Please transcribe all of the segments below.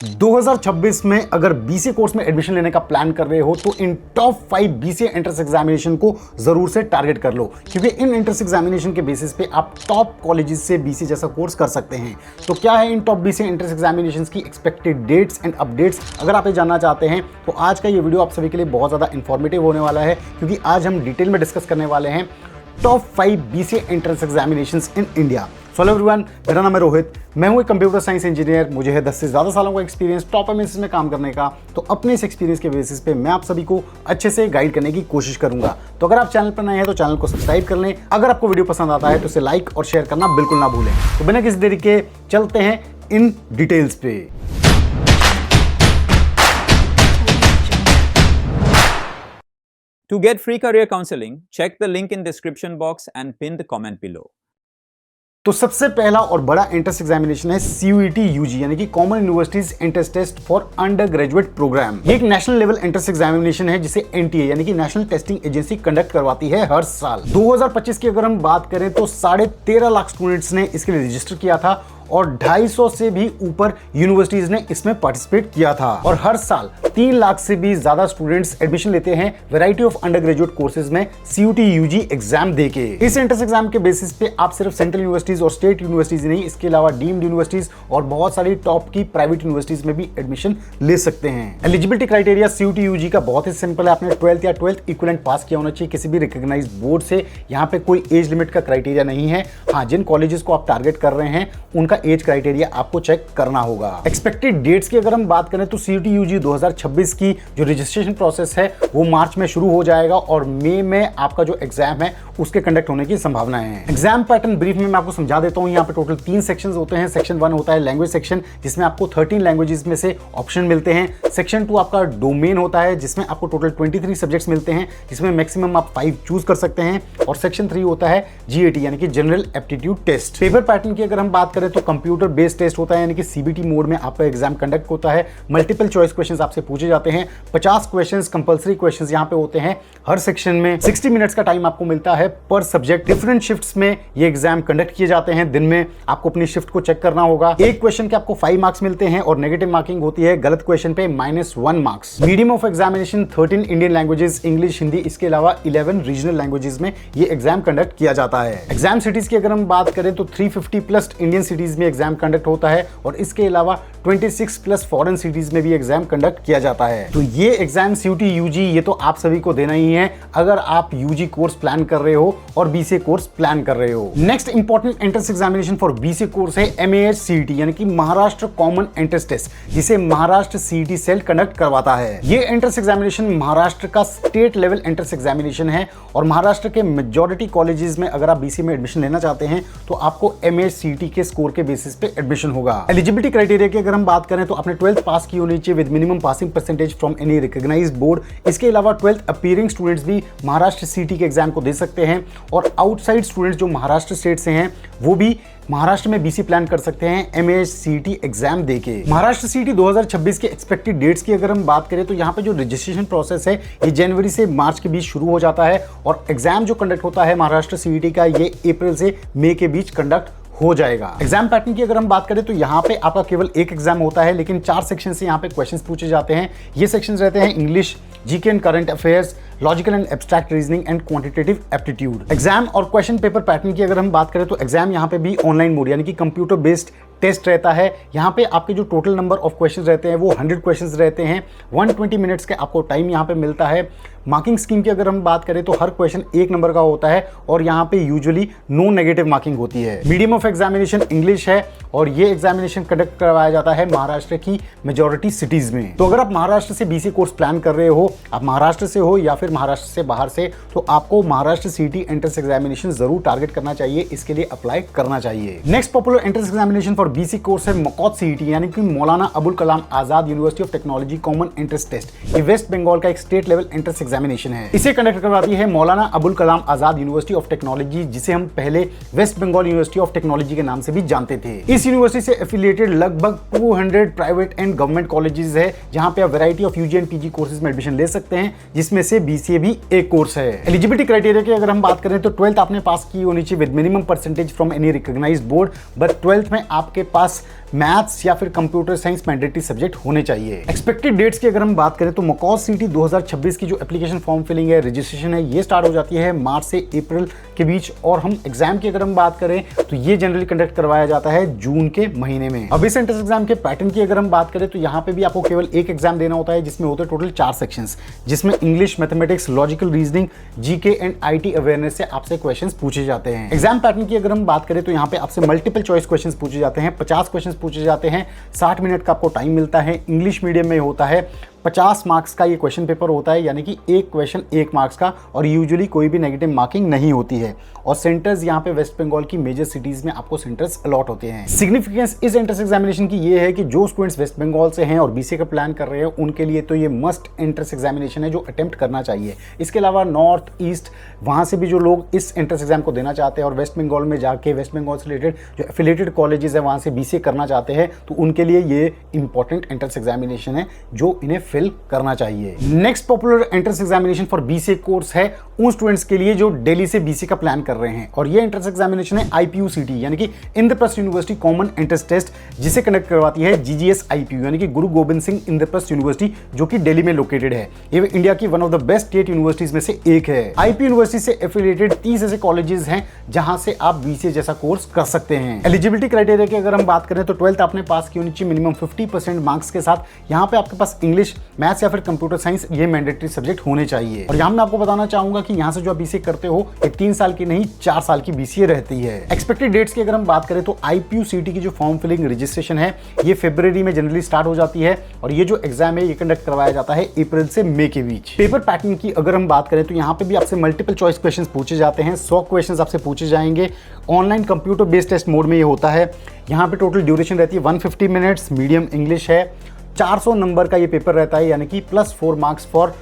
2026 में अगर BCA course में एडमिशन लेने का प्लान कर रहे हो तो इन टॉप 5 बीसीए एंट्रेंस एग्जामिनेशन को जरूर से टारगेट कर लो, क्योंकि इन एंट्रेंस एग्जामिनेशन के बेसिस पे आप टॉप कॉलेजेस से बीसीए जैसा कोर्स कर सकते हैं। तो क्या है इन टॉप बीसीए एंट्रेंस एग्जामिनेशन की एक्सपेक्टेड डेट्स एंड अपडेट्स, अगर आप ये जानना चाहते हैं तो आज का ये वीडियो आप सभी के लिए बहुत ज़्यादा इंफॉर्मेटिव होने वाला है, क्योंकि आज हम डिटेल में डिस्कस करने वाले हैं top 5 BCA entrance examinations in India. So hello everyone, मेरा नाम है रोहित, मैं हूं एक कंप्यूटर साइंस इंजीनियर। मुझे है 10 से ज़्यादा सालों का एक्सपीरियंस टॉप एमएनसीज में काम करने का। तो अपने इस एक्सपीरियंस के बेसिस पे मैं आप सभी को अच्छे से गाइड करने की कोशिश करूंगा। तो अगर आप चैनल पर नए हैं तो चैनल को सब्सक्राइब कर लें। अगर आपको वीडियो पसंद आता है तो इसे लाइक और शेयर करना बिल्कुल ना भूलें। तो बिना किसी देरी के चलते हैं इन डिटेल्स पे। To get free career counseling, check the link in description box and pin the comment below. तो सबसे पहला और बड़ा एंट्रेंस एग्जामिनेशन है CUET UG यानी कि common universities entrance test for under graduate programme. ये एक नेशनल लेवल एंट्रेंस एग्जामिनेशन है जिसे NTA यानी कि नेशनल टेस्टिंग एजेंसी कंडक्ट करवाती है हर साल। 2025 की अगर हम बात करें तो 13.5 लाख स्टूडेंट्स ने इसके लिए रजिस्टर किया था और 250 से भी ऊपर यूनिवर्सिटीज ने इसमें पार्टिसिपेट किया था। और हर साल 3 लाख से भी ज्यादा स्टूडेंट्स एडमिशन लेते हैं variety of under graduate courses में CUET UG एग्जाम देके। इस एंट्रेंस एग्जाम के बेसिस पे आप सिर्फ सेंट्रल यूनिवर्सिटीज और स्टेट यूनिवर्सिटीज नहीं, इसके अलावा डीम्ड यूनिवर्सिटीज और बहुत सारी टॉप की प्राइवेट यूनिवर्सिटीज में भी एडमिशन ले सकते हैं। एलिजिबिलिटी क्राइटेरिया CUET UG का बहुत ही सिंपल है। आपने 12th या 12th इक्विवेलेंट पास किया होना चाहिए किसी भी रिकॉग्नाइज्ड बोर्ड से। यहाँ पे कोई एज लिमिट का क्राइटेरिया नहीं है। हाँ, जिन कॉलेजेस को आप टारगेट कर रहे हैं उनका एज क्राइटेरिया आपको चेक करना होगा। एक्सपेक्टेड डेट्स की अगर हम बात करें तो CUET UG 2026 की जो रजिस्ट्रेशन प्रोसेस है वो मार्च में शुरू हो जाएगा और मई में आपका जो एग्जाम है उसके कंडक्ट होने की संभावना है। एग्जाम पैटर्न ब्रीफ में मैं आपको समझा देता हूं। यहाँ पे टोटल 3 सेक्शंस होते हैं। सेक्शन 1 होता है लैंग्वेज सेक्शन, जिसमें आपको 13 लैंग्वेजेस में से ऑप्शन मिलते हैं। सेक्शन 2 आपका डोमेन होता है, जिसमें आपको टोटल 23 सब्जेक्ट्स मिलते हैं, जिसमें मैक्सिमम आप 5 चूज कर सकते हैं। और सेक्शन 3 होता है GAT यानी कि general aptitude test. Paper pattern की अगर हम बात करें तो कंप्यूटर बेस्ड टेस्ट होता है, यानी कि CBT मोड में आपका एग्जाम कंडक्ट होता है। मल्टीपल चॉइस क्वेश्चंस आपसे पूछे जाते हैं। 50 क्वेश्चंस कंपलसरी क्वेश्चंस यहाँ पे होते हैं। हर सेक्शन में 60 मिनट्स का टाइम आपको मिलता है पर सब्जेक्ट। डिफरेंट शिफ्ट्स में ये एग्जाम कंडक्ट किए जाते हैं। दिन में आपको अपनी शिफ्ट को चेक करना होगा। एक क्वेश्चन के आपको 5 मार्क्स मिलते हैं और नेगेटिव मार्किंग होती है गलत क्वेश्चन पे -1 marks. Medium of examination 13 Indian languages, English, Hindi, इसके अलावा 11 रीजनल लैंग्वेजेस में ये एग्जाम कंडक्ट किया जाता है। एग्जाम सिटीज की अगर हम बात करें तो 350 प्लस इंडियन सिटीज में एग्जाम कंडक्ट होता है और इसके अलावा 26 प्लस फॉरेन सिटीज में भी एग्जाम कंडक्ट किया जाता है। तो ये एग्जाम CUET UG ये तो आप सभी को देना ही है अगर आप UG कोर्स प्लान कर रहे हो और BCA कोर्स प्लान कर रहे हो। Next important entrance examination for BCA course है MAHCET यानी कि महाराष्ट्र कॉमन एंट्रेंस टेस्ट, जिसे महाराष्ट्र CET सेल कंडक्ट करवाता है। ये एंट्रेंस एग्जामिनेशन महाराष्ट्र का स्टेट लेवल एंट्रेंस एग्जामिनेशन है और महाराष्ट्र के मेजॉरिटी कॉलेजेस में अगर आप BCA में एडमिशन लेना चाहते हैं तो आपको MAHCET के स्कोर के बेसिस पे एडमिशन होगा। एलिजिबिलिटी क्राइटेरिया की अगर हम बात करें तो आपने 12th पास की होनी चाहिए with minimum passing percentage from any recognised board. इसके अलावा 12th अपीयरिंग स्टूडेंट्स भी महाराष्ट्र CET के एग्जाम को दे सकते हैं और आउटसाइड स्टूडेंट्स जो महाराष्ट्र स्टेट से हैं वो भी महाराष्ट्र में BC प्लान कर सकते हैं MAHCET एग्जाम देके। महाराष्ट्र CET 2026 के एक्सपेक्टेड डेट्स की अगर हम बात करें तो यहाँ पे जो रजिस्ट्रेशन प्रोसेस है ये जनवरी से मार्च के बीच शुरू हो जाता है और एग्जाम जो कंडक्ट होता है महाराष्ट्र CET का ये अप्रैल से मई के बीच कंडक्ट हो जाएगा। एग्जाम पैटर्न की अगर हम बात करें तो यहाँ पे आपका केवल एक एग्जाम होता है, लेकिन 4 सेक्शन से यहाँ पे क्वेश्चंस पूछे जाते हैं। ये सेक्शंस रहते हैं English, GK and current affairs, logical and abstract reasoning and quantitative aptitude. Exam और क्वेश्चन पेपर पैटर्न की अगर हम बात करें तो एग्जाम यहाँ पे भी ऑनलाइन मोड यानी कि कंप्यूटर बेस्ड टेस्ट रहता है। यहाँ पे आपके जो टोटल नंबर ऑफ क्वेश्चंस रहते हैं वो 100 क्वेश्चंस रहते हैं। 120 मिनट्स के आपको टाइम यहाँ पे मिलता है। मार्किंग स्कीम की अगर हम बात करें तो हर क्वेश्चन 1 नंबर का होता है और यहाँ पे यूजुअली नो नेगेटिव मार्किंग होती है। मीडियम ऑफ एग्जामिनेशन इंग्लिश है और ये एग्जामिनेशन कंडक्ट करवाया जाता है महाराष्ट्र की मेजॉरिटी सिटीज में। तो अगर आप महाराष्ट्र से BCA कोर्स प्लान कर रहे हो, आप महाराष्ट्र से हो या फिर महाराष्ट्र से बाहर से, तो आपको महाराष्ट्र CET एंट्रेंस एग्जामिनेशन जरूर टारगेट करना चाहिए, इसके लिए अप्लाई करना चाहिए। Next popular entrance examination for BC course है MCOT CET यानी कि Maulana Abul Kalam Azad university of technology common entrance test. ये वेस्ट बंगाल का एक स्टेट लेवल एंट्रेंस एग्जामिनेशन है। इसे कंडक्ट करवाती है Maulana Abul Kalam Azad university of technology, जिसे हम पहले West Bengal university of technology के नाम से भी जानते थे। इस यूनिवर्सिटी से एफिलिएटेड लगभग 200 प्राइवेट एंड गवर्नमेंट कॉलेजेस है, जहां पे आप variety of UG and PG courses में एडमिशन ले सकते हैं, जिसमें से बीसीए भी एक कोर्स है। एलिजिबिलिटी क्राइटेरिया की अगर हम बात करें तो 12th आपने पास की होनी चाहिए with minimum percentage from any recognised board, but 12th में आपके पास मैथ्स या फिर कंप्यूटर साइंस मैंडेटरी सब्जेक्ट होने चाहिए। एक्सपेक्टेड डेट्स की अगर हम बात करें तो मकॉस सीटी 2026 की जो एप्लीकेशन फॉर्म फिलिंग है, रजिस्ट्रेशन है, ये स्टार्ट हो जाती है मार्च से अप्रैल के बीच, और हम एग्जाम की अगर हम बात करें तो ये जनरली कंडक्ट करवाया जाता है जून के महीने में। अब इस एंट्रेंस एग्जाम के पैटर्न की अगर हम बात करें तो यहाँ पे भी आपको केवल एक एग्जाम देना होता है, जिसमें होते हैं टोटल 4 सेक्शंस, जिसमें English, mathematics, logical reasoning, GK and IT awareness से आपसे क्वेश्चंस पूछे जाते हैं। एग्जाम पैटर्न की अगर हम बात करें तो यहाँ पे आपसे मल्टीपल चॉइस क्वेश्चंस पूछे जाते हैं, 50 क्वेश्चंस पूछे जाते हैं, 60 मिनट का आपको टाइम मिलता है। इंग्लिश मीडियम में होता है, 50 मार्क्स का ये क्वेश्चन पेपर होता है, यानी कि एक क्वेश्चन 1 मार्क्स का, और यूजुअली कोई भी नेगेटिव मार्किंग नहीं होती है। और सेंटर्स यहाँ पे वेस्ट बंगाल की मेजर सिटीज में आपको सेंटर्स अलॉट होते हैं। सिग्निफिकेंस इस एंट्रेंस एग्जामिनेशन की ये है कि जो स्टूडेंट्स वेस्ट बंगाल से हैं और बीसीए का प्लान कर रहे हैं, उनके लिए तो ये मस्ट एंट्रेंस एग्जामिनेशन है जो अटेम्प्ट करना चाहिए। इसके अलावा नॉर्थ ईस्ट वहाँ से भी जो लोग इस एंट्रेंस एग्जाम को देना चाहते हैं और वेस्ट बंगाल में जाके वेस्ट बंगाल से रिलेटेड जो एफिलिएटेड कॉलेजेस है वहाँ से बीसीए करना चाहते हैं, तो उनके लिए ये इंपॉर्टेंट एंट्रेंस एग्जामिनेशन है जो इन्हें फिल करना चाहिए। Next popular entrance examination for BCA course है उन स्टूडेंट्स के लिए जो दिल्ली से बीसीए का प्लान कर रहे हैं, और ये एंट्रेंस एग्जामिनेशन है आईपीयूसीटी यानी कि Indraprastha university common entrance test, जिसे कंडक्ट करवाती है जीजीएस आईपीयू यानी कि गुरु गोबिंद सिंह इंद्रप्रस्थ यूनिवर्सिटी, जो कि दिल्ली में लोकेटेड है। ये इंडिया की one of the best state universities में से एक है। आईपी यूनिवर्सिटी से एफिलिएटेड 30 ऐसे कॉलेजेस हैं जहां से आप बीसीए जैसा कोर्स कर सकते हैं। एलिजिबिलिटी क्राइटेरिया की अगर हम बात करें तो 12th आपने पास की होनी चाहिए मिनिमम 50% मार्क्स के साथ। यहाँ पे आपके पास इंग्लिश, मैथ्स या फिर कंप्यूटर साइंस ये मैंडेटरी सब्जेक्ट होने चाहिए। और यहाँ मैं आपको बताना चाहूंगा कि यहाँ से जो आप बीसीए करते हो ये 3 साल की नहीं 4 साल की बीसीए रहती है। एक्सपेक्टेड डेट्स की अगर हम बात करें तो आईपीयूसीटी की जो फॉर्म फिलिंग रजिस्ट्रेशन है ये फरवरी में जनरली स्टार्ट हो जाती है, और ये जो एग्जाम है ये कंडक्ट करवाया जाता है अप्रैल से मई के बीच। पेपर पैटर्न की अगर हम बात करें तो यहाँ पे भी आपसे मल्टीपल चॉइस क्वेश्चंस पूछे जाते हैं, 100 क्वेश्चंस आपसे पूछे जाएंगे। Online computer based test mode में ये होता है। यहाँ पे टोटल ड्यूरेशन रहती है 150 मिनट्स, मीडियम इंग्लिश है। 400 नंबर का ये पेपर रहता है, यानी कि +4 मार्क्स फॉर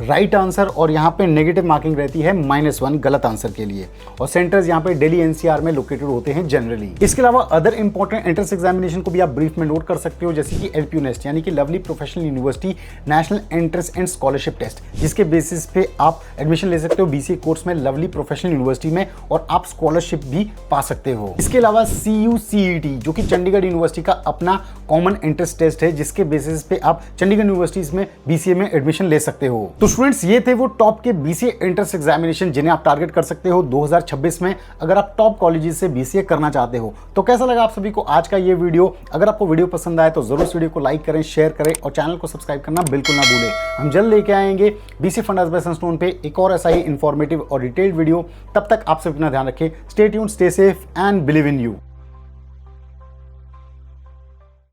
राइट आंसर, और यहाँ पे नेगेटिव मार्किंग रहती है -1 गलत आंसर के लिए। और सेंटर्स यहाँ पे दिल्ली एनसीआर में लोकेटेड होते हैं जनरली। इसके अलावा अदर इंपॉर्टेंट एंट्रेंस एग्जामिनेशन को भी आप ब्रीफ में नोट कर सकते हो, जैसे कि एलपीयू नेस्ट यानी कि lovely professional university national entrance and scholarship test, जिसके बेसिस पे आप एडमिशन ले सकते हो बीसीए कोर्स में लवली प्रोफेशनल यूनिवर्सिटी में, और आप स्कॉलरशिप भी पा सकते हो। इसके अलावा CUCET जो कि चंडीगढ़ यूनिवर्सिटी का अपना कॉमन एंट्रेंस टेस्ट है, जिसके बेसिस पे आप चंडीगढ़ यूनिवर्सिटीज में बीसीए में एडमिशन ले सकते हो। तो स्टूडेंट्स ये थे वो टॉप के बीसीए एंट्रेंस एग्जामिनेशन जिन्हें आप टारगेट कर सकते हो 2026 में, अगर आप टॉप कॉलेजेस से बीसीए करना चाहते हो। तो कैसा लगा आप सभी को आज का ये वीडियो? अगर आपको वीडियो पसंद आए तो जरूर इस वीडियो को लाइक करें, शेयर करें, और चैनल को सब्सक्राइब करना बिल्कुल ना भूलें। हम जल्द लेके आएंगे बीसीए फंडास बाय सनस्टोन पे एक और ऐसा ही इंफॉर्मेटिव और डिटेल्ड वीडियो। तब तक आप सब अपना ध्यान रखें। Stay tuned, stay safe and believe in you.